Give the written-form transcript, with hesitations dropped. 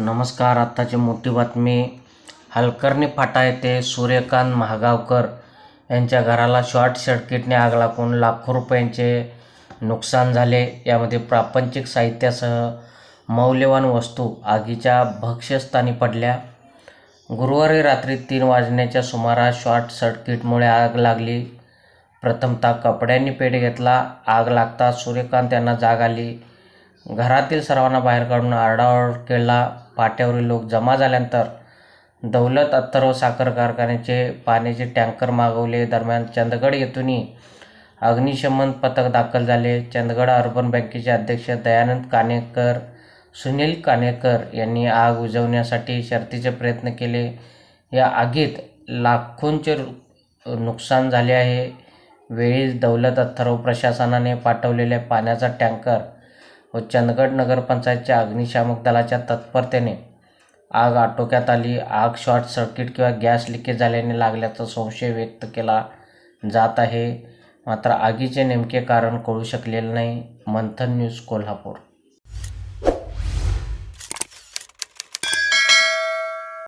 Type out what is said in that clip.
नमस्कार. आत्ताची मोठी बातमी. हलकर्णी फाटा येथे सूर्यकांत महागावकर यांच्या घराला शॉर्ट सर्किटने आग लागून लाखो रुपयांचे नुकसान झाले. यामध्ये प्रापंचिक साहित्यासह मौल्यवान वस्तू आगीच्या भक्ष्यस्थानी पडल्या. गुरुवारी रात्री 3 वाजण्याच्या सुमारास शॉर्ट सर्किटमुळे आग लागली. प्रथमतः कपड्यांनी पेट घेतला. आग लागताच सूर्यकांत यांना जाग आली. घरातील सर्वांना बाहेर काढून आरडाओरड केला. फाट्यावरील लोक जमा झाल्यानंतर दौलत अथर्व साखर कारखान्याचे पाण्याचे टँकर मागवले. दरम्यान चंदगड येथूनही अग्निशमन पथक दाखल झाले. चंदगड अर्बन बँकेचे अध्यक्ष दयानंद कानेकर, सुनील कानेकर यांनी आग विझवण्यासाठी शर्थीचे प्रयत्न केले. या आगीत लाखोंचे नुकसान झाले आहे. वेळीच दौलत अथर्व प्रशासनाने पाठवलेल्या पाण्याचा टँकर व चंदगड नगरपंचायतच्या अग्निशामक दलाच्या तत्परतेने आग आटोक्यात आली. आग शॉर्ट सर्किट किंवा गॅस लिकेज झाल्याने लागल्याचा संशय व्यक्त केला जात आहे. मात्र आगीचे नेमके कारण कळू शकलेले नाही. मंथन न्यूज, कोल्हापूर.